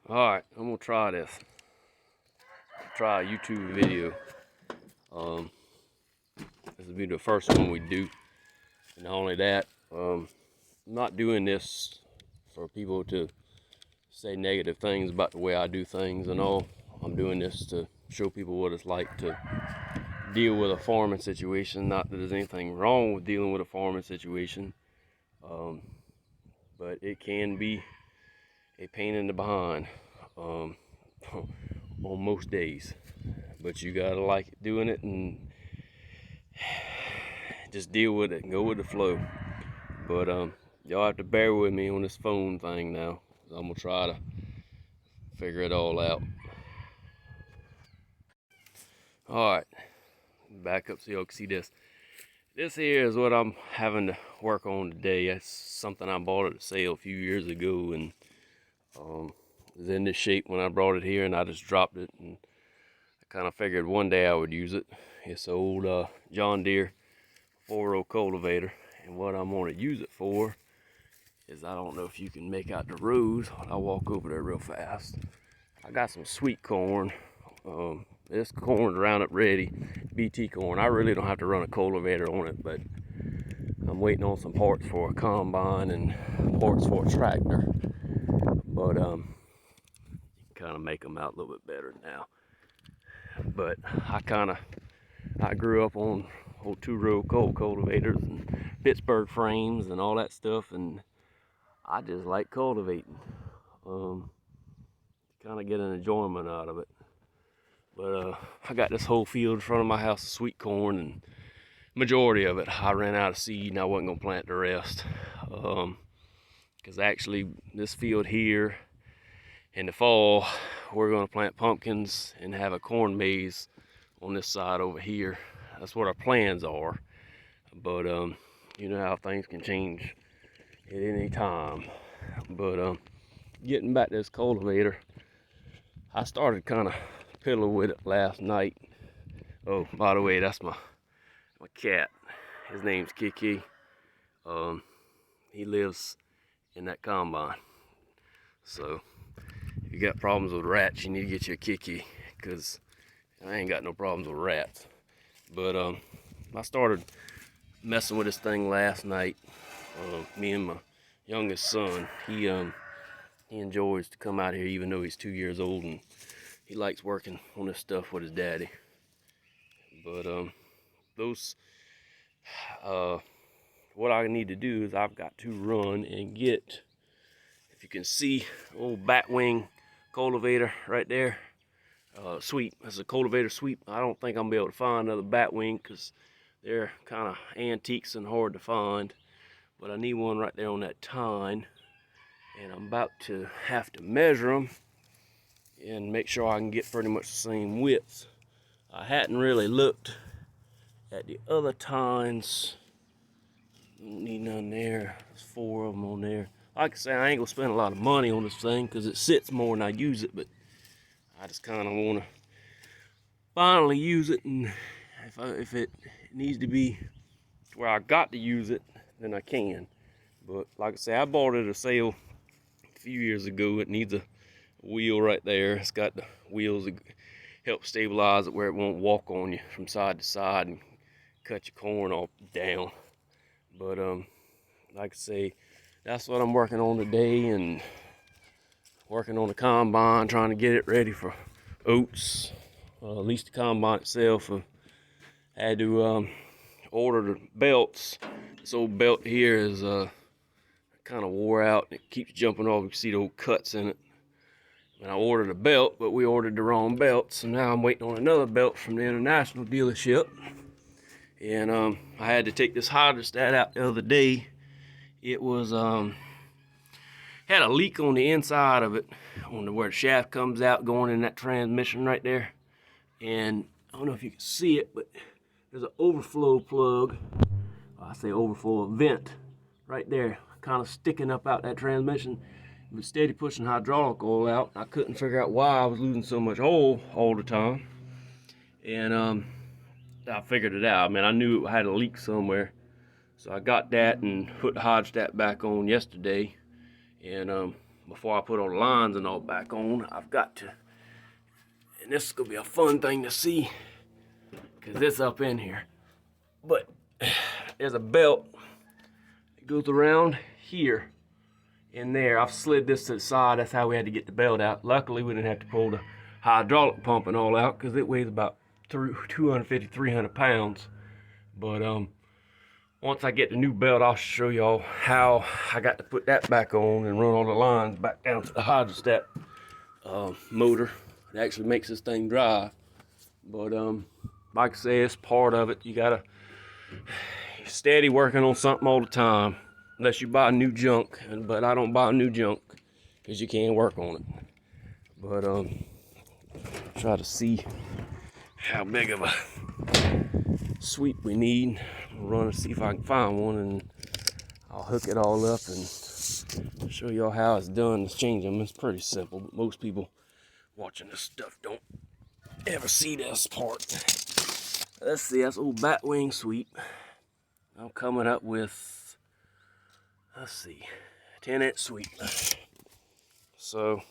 Alright, I'm gonna try this. Try a YouTube video. This will be the first one we do. And not only that, I'm not doing this for people to say negative things about the way I do things and all. I'm doing this to show people what it's like to deal with a farming situation. Not that there's anything wrong with dealing with a farming situation, but it can be a pain in the behind on most days. But you gotta like doing it and just deal with it and go with the flow. But y'all have to bear with me on this phone thing now. I'm gonna try to figure it all out. Alright, back up so y'all can see this. This here is what I'm having to work on today. That's something I bought at a sale a few years ago, and it was in this shape when I brought it here, and I just dropped it, and I kind of figured one day I would use it. It's an old John Deere 4-row cultivator, and what I'm going to use it for is, I don't know if you can make out the rows. I'll walk over there real fast. I got some sweet corn. This corn's Roundup Ready, BT corn. I really don't have to run a cultivator on it, but I'm waiting on some parts for a combine and parts for a tractor. But kind of make them out a little bit better now. But I grew up on old 2-row cultivators and Pittsburgh frames and all that stuff, and I just like cultivating. Kind of get an enjoyment out of it. But I got this whole field in front of my house of sweet corn, and majority of it I ran out of seed and I wasn't gonna plant the rest. Because actually this field here in the fall, we're gonna plant pumpkins and have a corn maze on this side over here. That's what our plans are. But you know how things can change at any time. But getting back to this cultivator, I started kind of piddling with it last night. Oh, by the way, that's my cat. His name's Kiki. He lives in that combine. So if you got problems with rats, you need to get you a Kiki, because I ain't got no problems with rats. But I started messing with this thing last night. Me and my youngest son, he enjoys to come out here even though he's 2 years old, and he likes working on this stuff with his daddy. But what I need to do is I've got to run and get, if you can see, old batwing cultivator right there, sweep. That's a cultivator sweep. I don't think I'm gonna be able to find another batwing because they're kind of antiques and hard to find. But I need one right there on that tine, and I'm about to have to measure them and make sure I can get pretty much the same width. I hadn't really looked at the other tines. Don't need none there. There's 4 of them on there. Like I say, I ain't gonna spend a lot of money on this thing because it sits more than I use it, but I just kind of want to finally use it, and if it needs to be where I got to use it, then I can. But like I say, I bought it at a sale a few years ago. It needs a wheel right there. It's got the wheels that help stabilize it where it won't walk on you from side to side and cut your corn all down. But like I say, that's what I'm working on today, and working on the combine, trying to get it ready for oats. At least the combine itself. I had to order the belts. This old belt here is kind of wore out, and it keeps jumping off. You can see the old cuts in it. And I ordered a belt, but we ordered the wrong belt, so now I'm waiting on another belt from the international dealership. And I had to take this hydrostat out the other day. It was had a leak on the inside of it, on where the shaft comes out going in that transmission right there. And I don't know if you can see it, but there's an overflow plug. I say overflow, a vent right there, kind of sticking up out that transmission. It was steady pushing hydraulic oil out. I couldn't figure out why I was losing so much oil all the time. And I figured it out. I mean, I knew it had a leak somewhere. So I got that and put the hydrostat back on yesterday. And before I put all the lines and all back on, I've got to, and this is gonna be a fun thing to see, because it's up in here. But there's a belt that goes around here in there. I've slid this to the side. That's how we had to get the belt out. Luckily, we didn't have to pull the hydraulic pump and all out, because it weighs about 250, 300 pounds. But once I get the new belt, I'll show y'all how I got to put that back on and run all the lines back down to the hydrostat motor. It actually makes this thing drive. But like I say, it's part of it. You gotta steady working on something all the time, unless you buy new junk. But I don't buy new junk because you can't work on it. But try to see how big of a sweep we need. Run and see if I can find one, and I'll hook it all up and show y'all how it's done to change them. It's pretty simple, but most people watching this stuff don't ever see this part. Let's see, that's old Batwing sweep. I'm coming up with, let's see, 10-inch sweep. So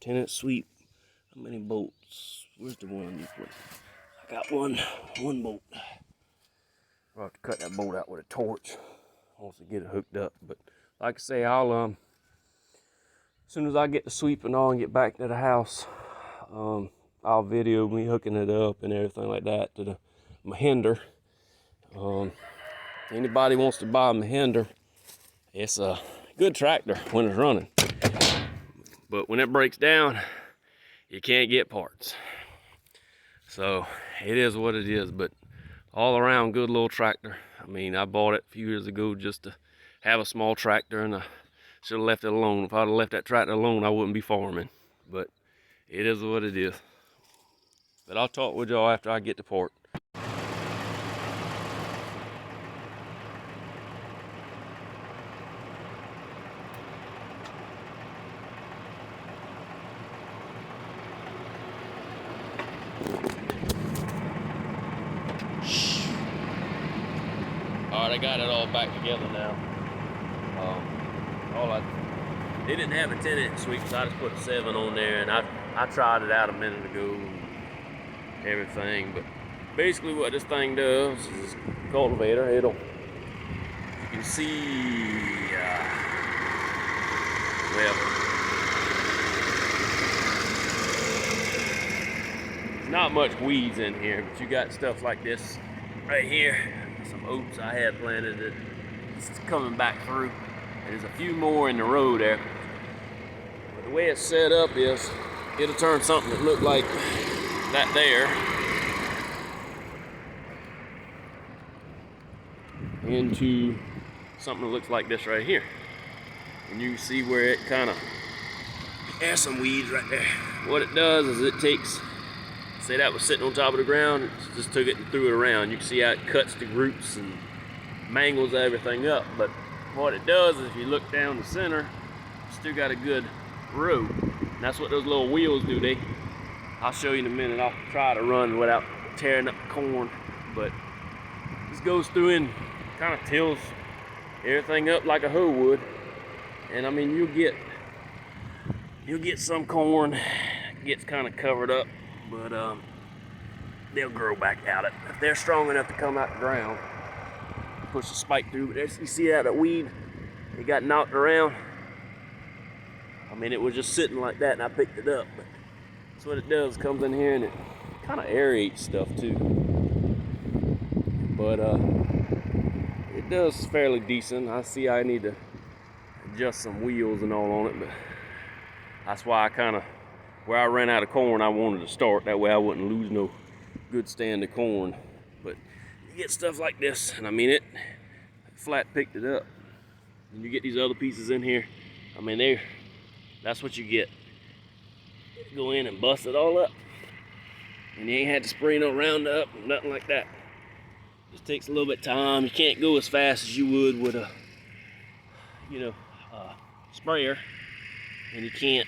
10-inch sweep. How many bolts? Where's the one I need to put? I got one bolt. I'll have to cut that bolt out with a torch once I get it hooked up. But like I say, I'll as soon as I get the sweep and all and get back to the house, I'll video me hooking it up and everything like that to the Mahindra. Anybody wants to buy a Mahindra, it's a good tractor when it's running. But when it breaks down, you can't get parts. So it is what it is. But all around good little tractor. I mean, I bought it a few years ago just to have a small tractor, and I should have left it alone. If I'd have left that tractor alone, I wouldn't be farming. But it is what it is. But I'll talk with y'all after I get to port. Alright, I got it all back together now. They didn't have a 10-inch sweep, so I just put a 7 on there, and I tried it out a minute ago and everything. But basically what this thing does is cultivator. You can see, well, there's not much weeds in here, but you got stuff like this right here. Some oats I had planted that it's coming back through. And there's a few more in the row there. But the way it's set up is it'll turn something that looked like that there into something that looks like this right here. And you can see where it kind of has some weeds right there. What it does is it takes, say that was sitting on top of the ground, it just took it and threw it around. You can see how it cuts the roots and mangles everything up. But what it does is if you look down the center, it's still got a good row. And that's what those little wheels do. I'll show you in a minute. I'll try to run without tearing up the corn. But this goes through and kind of tills everything up like a hoe would. And I mean, you'll get some corn gets kind of covered up, but they'll grow back out if they're strong enough to come out the ground. Push the spike through. But you see that weed, it got knocked around. I mean, it was just sitting like that, and I picked it up. But that's what it does. It comes in here and it kind of aerates stuff too. But it does fairly decent. I see I need to adjust some wheels and all on it, but that's why I kind of, where I ran out of corn, I wanted to start. That way I wouldn't lose no good stand of corn. But you get stuff like this, and I mean, it flat picked it up. And you get these other pieces in here. I mean, that's what you get. Go in and bust it all up. And you ain't had to spray no Roundup, nothing like that. Just takes a little bit of time. You can't go as fast as you would with a, sprayer. And you can't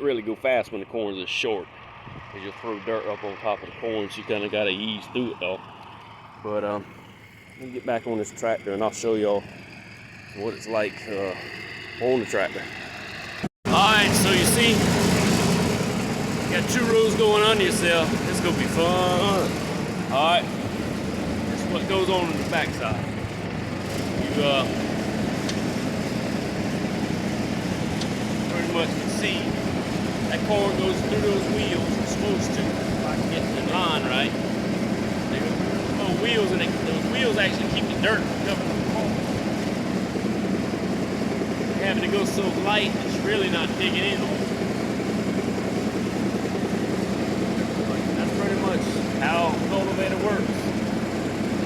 really go fast when the corn's is short, because you'll throw dirt up on top of the corn, so you kind of got to ease through it though. But let me get back on this tractor and I'll show y'all what it's like on the tractor. Alright, so you see, you got 2 rows going under yourself. This is gonna be fun. Alright, this is what goes on the backside. You pretty much can see that corn goes through those wheels. It's supposed to, if I can get in line right. They go through those little wheels, and those wheels actually keep the dirt from covering the corn. Having to go so light, it's really not digging in on it. That's pretty much how a cultivator works.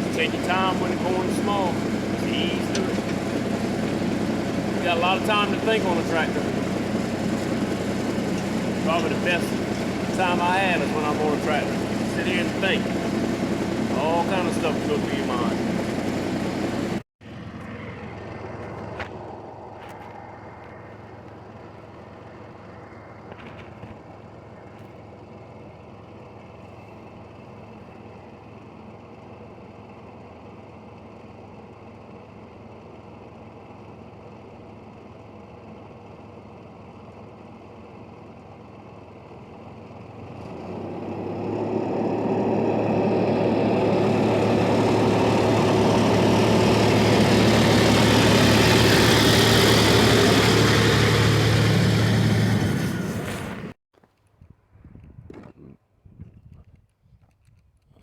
Just take your time when the corn's small. Just ease through it. You got a lot of time to think on a tractor. Probably the best time I have is when I'm on a tractor. Sit here and think. All kind of stuff can go through your mind.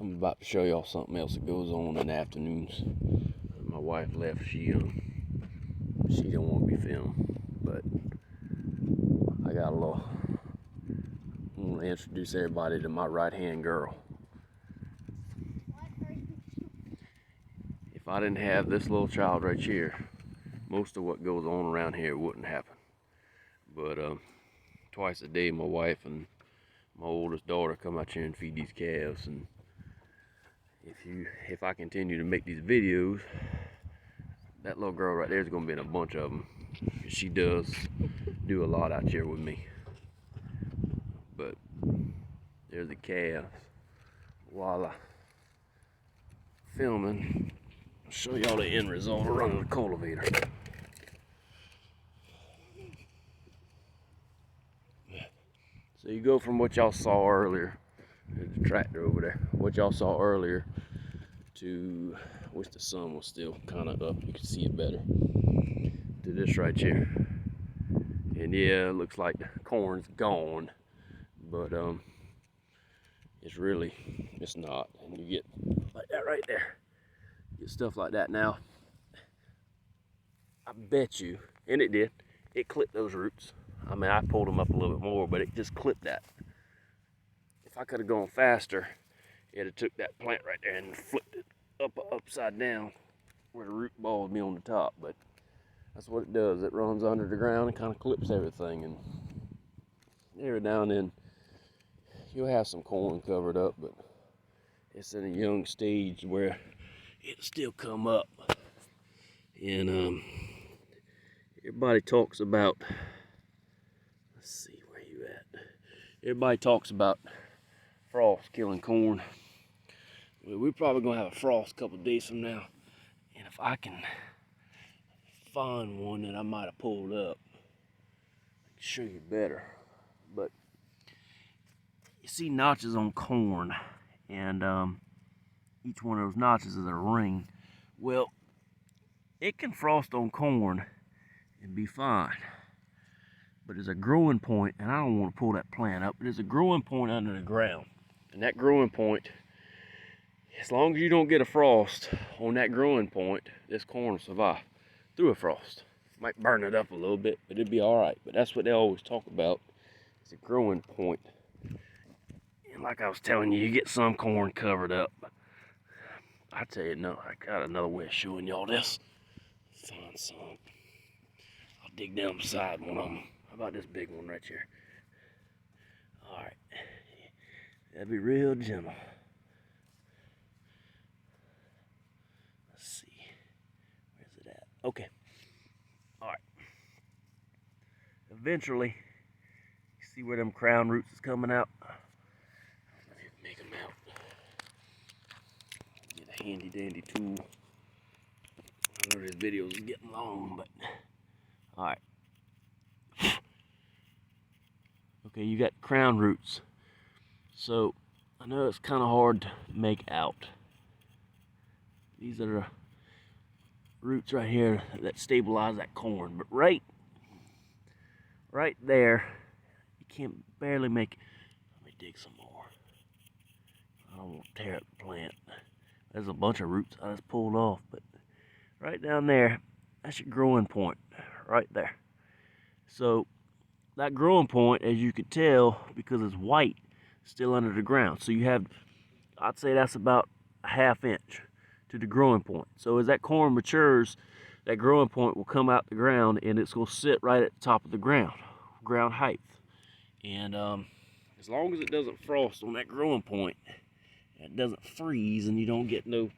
I'm about to show y'all something else that goes on in the afternoons. My wife left. She don't want to be filmed, but I got a little. I want to introduce everybody to my right-hand girl. If I didn't have this little child right here, most of what goes on around here wouldn't happen. But twice a day, my wife and my oldest daughter come out here and feed these calves, and if I continue to make these videos, that little girl right there is going to be in a bunch of them. She does do a lot out here with me. But there's the calves. While I filming, I'll show y'all the end result of running the cultivator. So you go from what y'all saw earlier, there's the tractor over there, what y'all saw earlier, to, I wish the sun was still kind of up, you can see it better, to this right here. And yeah, it looks like the corn's gone, but it's not. And you get like that right there, you get stuff like that. Now, I bet you, and it did, it clipped those roots. I mean, I pulled them up a little bit more, but it just clipped that. If I could have gone faster, it'd have took that plant right there and flipped it upside down where the root ball would be on the top. But that's what it does. It runs under the ground and kind of clips everything. And every now and then, you'll have some corn covered up, but it's in a young stage where it'll still come up. And everybody talks about, let's see where you at. Everybody talks about frost killing corn. Well, we're probably gonna have a frost a couple of days from now, and if I can find one that I might have pulled up, I can show you better. But you see notches on corn, and each one of those notches is a ring. Well, it can frost on corn and be fine, but there's a growing point, and I don't want to pull that plant up, but there's a growing point under the ground, and that growing point, as long as you don't get a frost on that growing point, this corn will survive through a frost. Might burn it up a little bit, but it'd be all right. But that's what they always talk about, is a growing point. And like I was telling you, you get some corn covered up. I tell you, no, I got another way of showing y'all this. Find some. I'll dig down beside one of them. How about this big one right here? All right, that'd be real gentle. Let's see, where's it at? Okay, all right. Eventually, you see where them crown roots is coming out? Let me make them out. Get a handy dandy tool. I know this video is getting long, but all right. Okay, you got crown roots. So I know it's kind of hard to make out. These are the roots right here that stabilize that corn, but right there, you can't barely make it. Let me dig some more. I don't want to tear up the plant. There's a bunch of roots I just pulled off, but right down there, that's your growing point, right there. So that growing point, as you can tell, because it's white, still under the ground. So you have, I'd say that's about a ½ inch to the growing point. So as that corn matures, that growing point will come out the ground and it's gonna sit right at the top of the ground height. And as long as it doesn't frost on that growing point, it doesn't freeze, and you don't get no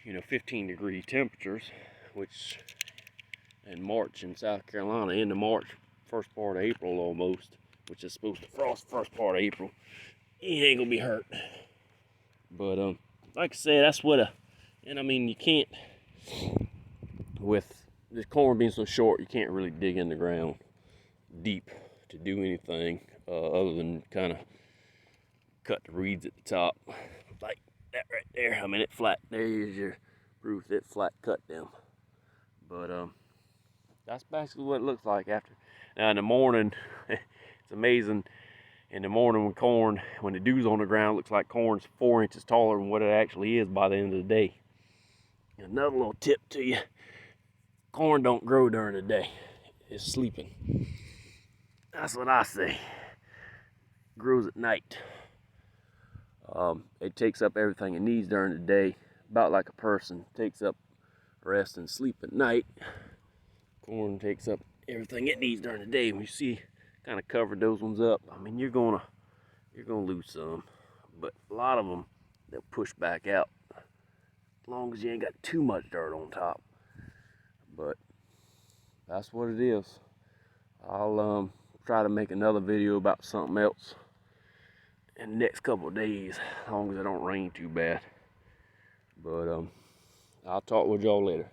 15-degree temperatures, which in March in South Carolina, end of March, first part of April almost, which is supposed to frost first part of April, you ain't gonna be hurt. But like I said, that's what and I mean, you can't, with this corn being so short, you can't really dig in the ground deep to do anything other than kind of cut the reeds at the top, like that right there. I mean, it flat. There's your proof that flat cut them. But that's basically what it looks like after. Now in the morning, it's amazing. In the morning when the dew's on the ground, it looks like corn's 4 inches taller than what it actually is by the end of the day. Another little tip to you: corn don't grow during the day. It's sleeping. That's what I say. It grows at night. It takes up everything it needs during the day, about like a person takes up rest and sleep at night. Corn takes up everything it needs during the day. When you see, kind of covered those ones up, I mean, you're gonna lose some, but a lot of them, they'll push back out as long as you ain't got too much dirt on top. But that's what it is. I'll try to make another video about something else in the next couple of days, as long as it don't rain too bad. But I'll talk with y'all later.